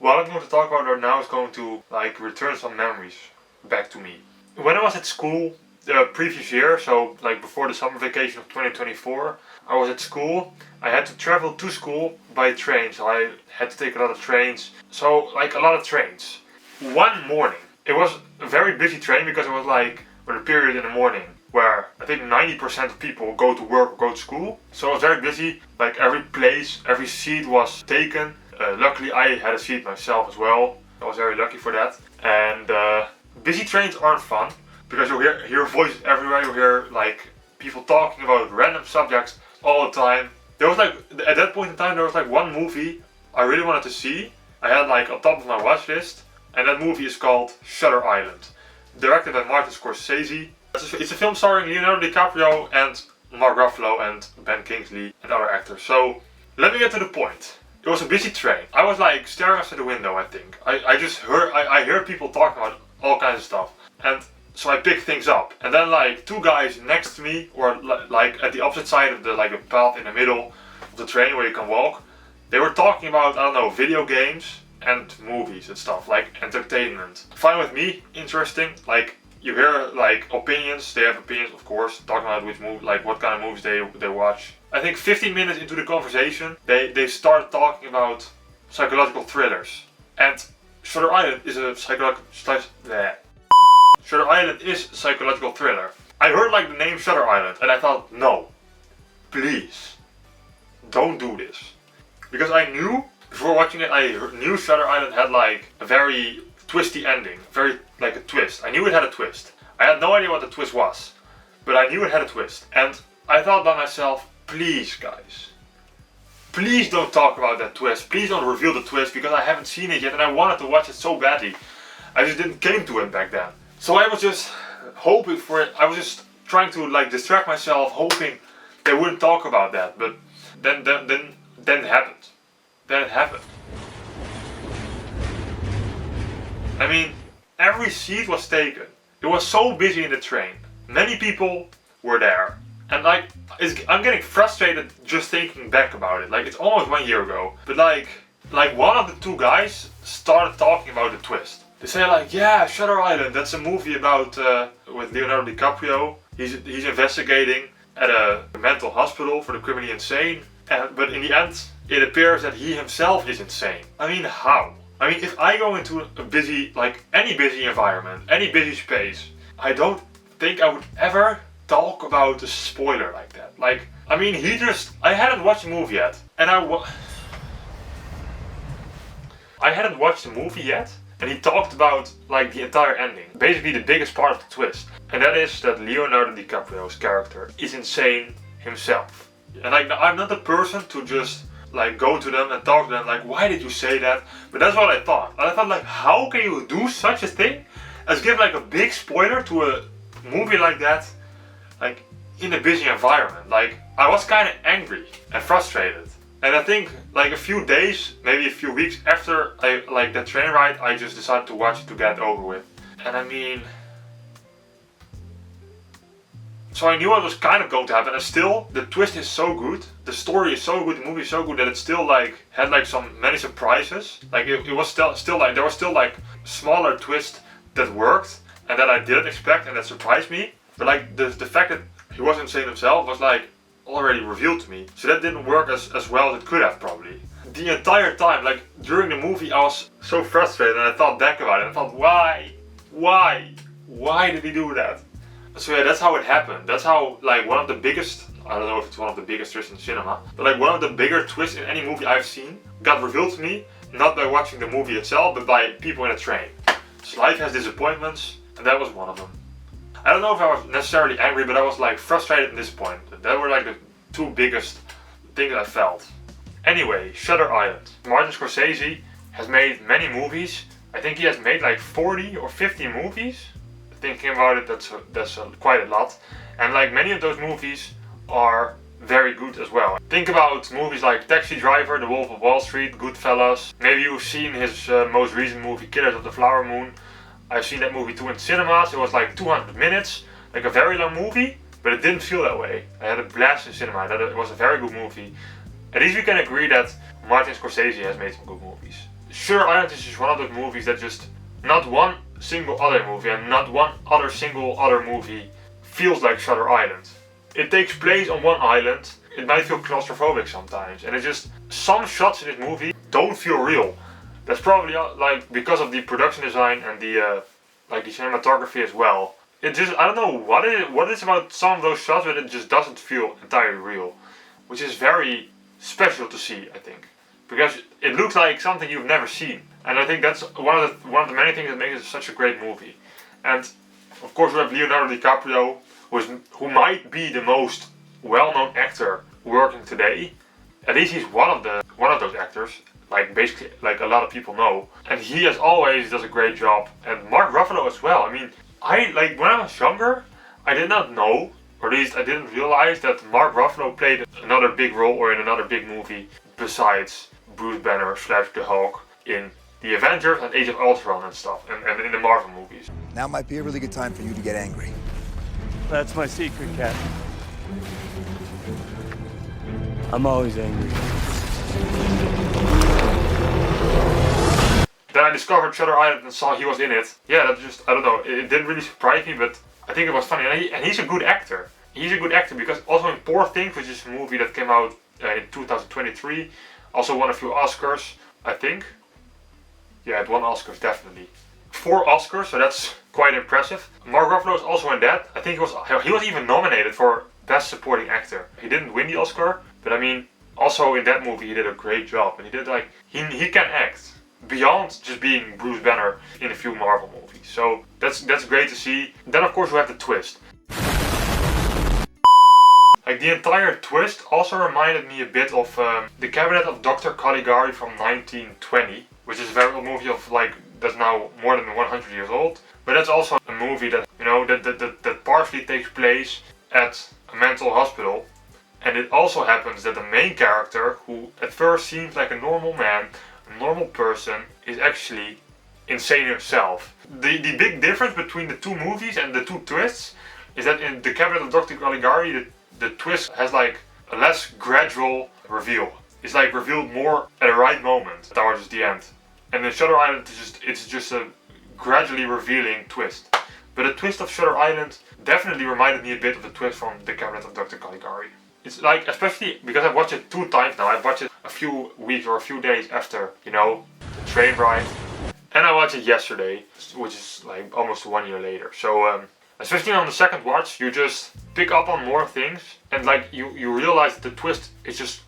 what I'm going to talk about right now is going to like return some memories back to me. When I was at school the previous year, so like before the summer vacation of 2024, I was at school. I had to travel to school by train, so I had to take a lot of trains. So like a lot of trains. One morning, it was a very busy train because it was like a period in the morning where I think 90% of people go to work or go to school. So it was very busy, like every place, every seat was taken. Luckily I had a seat myself as well. I was very lucky for that. And busy trains aren't fun because you hear voices everywhere, you hear like people talking about random subjects all the time. There was like, at that point in time, there was like one movie I really wanted to see. I had like on top of my watch list, and that movie is called Shutter Island, directed by Martin Scorsese. It's a film starring Leonardo DiCaprio and Mark Ruffalo and Ben Kingsley and other actors. So let me get to the point. It was a busy train. I was like staring outside the window, I think. I hear people talking about all kinds of stuff. And so I pick things up. And then like two guys next to me, or like at the opposite side of the like a path in the middle of the train where you can walk, they were talking about, I don't know, video games and movies and stuff, like entertainment. Fine with me, interesting. Like you hear like opinions, they have opinions of course, talking about which movie, like what kind of movies they watch. I think 15 minutes into the conversation, they started talking about psychological thrillers. And Shutter Island is a Shutter Island is a psychological thriller. I heard like the name Shutter Island and I thought, no, please, don't do this. Because I knew, before watching it, I knew Shutter Island had like a very twisty ending, very like a twist. I knew it had a twist. I had no idea what the twist was, but I knew it had a twist. And I thought by myself, please guys, please don't talk about that twist. Please don't reveal the twist because I haven't seen it yet and I wanted to watch it so badly. I just didn't came to it back then. So I was just hoping for it. I was just trying to like distract myself, hoping they wouldn't talk about that. But then it happened. Then it happened. I mean, every seat was taken. It was so busy in the train. Many people were there. And like, I'm getting frustrated just thinking back about it. Like, it's almost 1 year ago. But like one of the two guys started talking about the twist. They say like, yeah, Shutter Island, that's a movie about, with Leonardo DiCaprio. He's investigating at a mental hospital for the criminally insane. But in the end, it appears that he himself is insane. I mean, how? I mean, if I go into a busy, like any busy environment, any busy space, I don't think I would ever talk about a spoiler like that. Like, I mean, I hadn't watched the movie yet. And I hadn't watched the movie yet. And he talked about like the entire ending. Basically the biggest part of the twist. And that is that Leonardo DiCaprio's character is insane himself. And like, I'm not the person to just like go to them and talk to them like, why did you say that? But that's what I thought. And I thought like, how can you do such a thing as give like a big spoiler to a movie like that, like in a busy environment? Like, I was kind of angry and frustrated. And I think like a few days, maybe a few weeks after that train ride, I just decided to watch it to get it over with. And I mean, so I knew it was kind of going to happen, and still the twist is so good, the story is so good, the movie is so good that it still like had like many surprises. Like it was still like there was still like smaller twists that worked and that I didn't expect and that surprised me. But like the fact that he wasn't insane himself was like already revealed to me. So that didn't work as well as it could have probably. The entire time, like during the movie, I was so frustrated and I thought back about it and I thought, why did he do that? So yeah, that's how it happened. That's how like one of the biggest, I don't know if it's one of the biggest twists in cinema, but like one of the bigger twists in any movie I've seen got revealed to me, not by watching the movie itself, but by people in a train. So life has disappointments, and that was one of them. I don't know if I was necessarily angry, but I was like frustrated and disappointed. That were like the two biggest things I felt. Anyway, Shutter Island. Martin Scorsese has made many movies. I think he has made like 40 or 50 movies. Thinking about it, that's quite a lot. And like many of those movies are very good as well. Think about movies like Taxi Driver, The Wolf of Wall Street, Goodfellas. Maybe you've seen his most recent movie, Killers of the Flower Moon. I've seen that movie too in cinemas. It was like 200 minutes, like a very long movie, but it didn't feel that way. I had a blast in cinema. It was a very good movie. At least we can agree that Martin Scorsese has made some good movies. Shutter Island is just one of those movies that just not one single other movie and not one other single other movie feels like Shutter Island. It takes place on one island. It might feel claustrophobic sometimes, and it just some shots in this movie don't feel real. That's probably like because of the production design and the like the cinematography as well. It just, I don't know what it is about some of those shots, but it just doesn't feel entirely real, which is very special to see, I think, because it looks like something you've never seen, and I think that's one of the many things that makes it such a great movie. And of course we have Leonardo DiCaprio, who might be the most well-known actor working today. At least he's one of those actors, like basically like a lot of people know, and he as always does a great job. And Mark Ruffalo as well. I mean, when I was younger, I did not know, or at least I didn't realize that Mark Ruffalo played another big role or in another big movie besides Bruce Banner / the Hulk in the Avengers and Age of Ultron and stuff, and in the Marvel movies. Now might be a really good time for you to get angry. That's my secret, Captain. I'm always angry. Then I discovered Shutter Island and saw he was in it. Yeah, that just, I don't know, it didn't really surprise me, but I think it was funny. And he's a good actor. He's a good actor because also in Poor Things, which is a movie that came out in 2023, also won a few Oscars, I think. Yeah, it won Oscars, definitely. 4 Oscars, so that's quite impressive. Mark Ruffalo is also in that. I think he was even nominated for Best Supporting Actor. He didn't win the Oscar, but I mean, also in that movie he did a great job, and he did like, he can act beyond just being Bruce Banner in a few Marvel movies. So that's great to see. Then of course we have the twist. Like the entire twist also reminded me a bit of The Cabinet of Dr. Caligari from 1920, which is a very old movie of like, that's now more than 100 years old. But that's also a movie that, you know, that partially takes place at a mental hospital. And it also happens that the main character, who at first seems like a normal man, a normal person, is actually insane himself. The big difference between the two movies and the two twists is that in The Cabinet of Dr. Caligari, the twist has like a less gradual reveal. It's like revealed more at the right moment towards the end. And in Shutter Island, it's just a gradually revealing twist. But the twist of Shutter Island definitely reminded me a bit of the twist from The Cabinet of Dr. Caligari. It's like, especially because I've watched it 2 times now. I've watched it a few weeks or a few days after, you know, the train ride. And I watched it yesterday, which is like almost 1 year later. So, especially on the second watch, you just pick up on more things. And like, you realize that the twist is just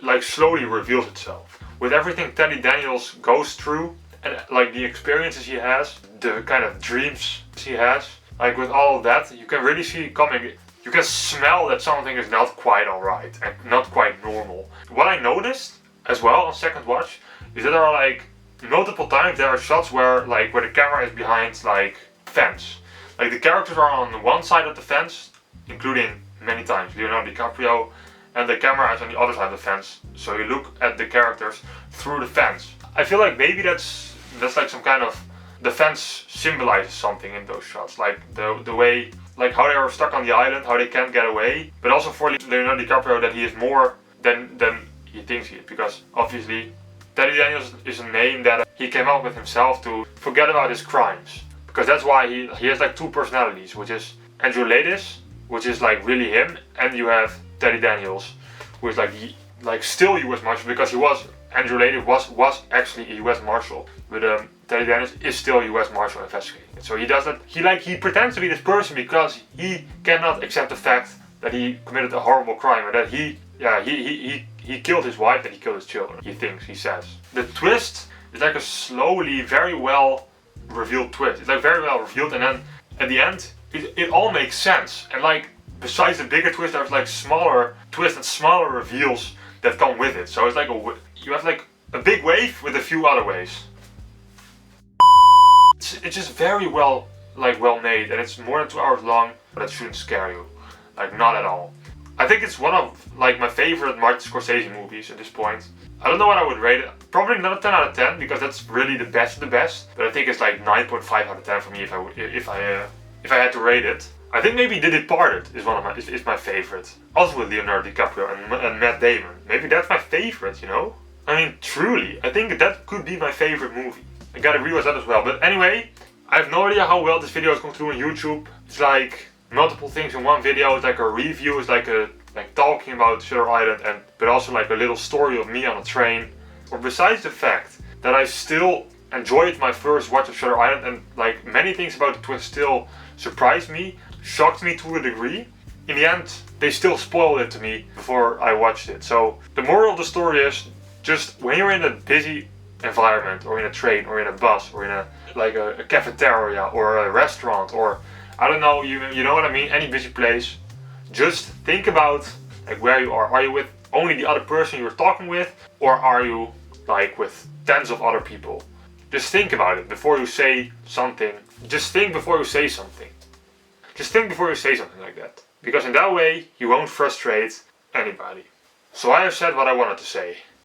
like slowly reveals itself. With everything Teddy Daniels goes through, and like the experiences he has, the kind of dreams he has, like with all of that, you can really see it coming. You can smell that something is not quite alright and not quite normal. What I noticed as well on second watch is that there are like multiple times there are shots where the camera is behind like fence. Like the characters are on one side of the fence, including many times Leonardo DiCaprio, and the camera is on the other side of the fence. So you look at the characters through the fence. I feel like maybe that's like some kind of, the fence symbolizes something in those shots, like the way, like how they are stuck on the island, how they can't get away, but also for Leonardo DiCaprio that he is more than he thinks he is, because obviously Teddy Daniels is a name that he came up with himself to forget about his crimes, because that's why he has like 2 personalities, which is Andrew Laddis, which is like really him, and you have Teddy Daniels, who is like still U.S. Marshal, because Andrew Laddis was actually a U.S. Marshal, but Teddy Daniels is still a U.S. Marshal investigating it. So he does that. He pretends to be this person because he cannot accept the fact that he committed a horrible crime and that he killed his wife and he killed his children. He says. The twist is like a slowly, very well revealed twist. It's like very well revealed, and then at the end, it all makes sense. And like, besides the bigger twist, there's like smaller twists and smaller reveals that come with it. So it's like you have like a big wave with a few other waves. It's just very well made, and it's more than 2 hours long, but it shouldn't scare you. Like, not at all. I think it's one of like my favorite Martin Scorsese movies at this point. I don't know what I would rate it. Probably not a 10 out of 10, because that's really the best of the best. But I think it's like 9.5 out of 10 for me if I had to rate it. I think maybe The Departed is my favorite. Also with Leonardo DiCaprio and Matt Damon. Maybe that's my favorite, you know? I mean, truly, I think that could be my favorite movie. I gotta rewatch that as well. But anyway, I have no idea how well this video is going through on YouTube. It's like multiple things in one video. It's like a review. It's like talking about Shutter Island, but also like a little story of me on a train. Or besides the fact that I still enjoyed my first watch of Shutter Island, and like many things about the twist still surprised me, shocked me to a degree. In the end, they still spoiled it to me before I watched it. So the moral of the story is, just when you're in a busy environment, or in a train, or in a bus, or in a cafeteria, or a restaurant, or I don't know, you know what I mean, any busy place, just think about like where you are. Are you with only the other person you're talking with, or are you like with tens of other people? Just think about it before you say something. Just think before you say something. Just think before you say something like that. Because in that way, you won't frustrate anybody. So I have said what I wanted to say.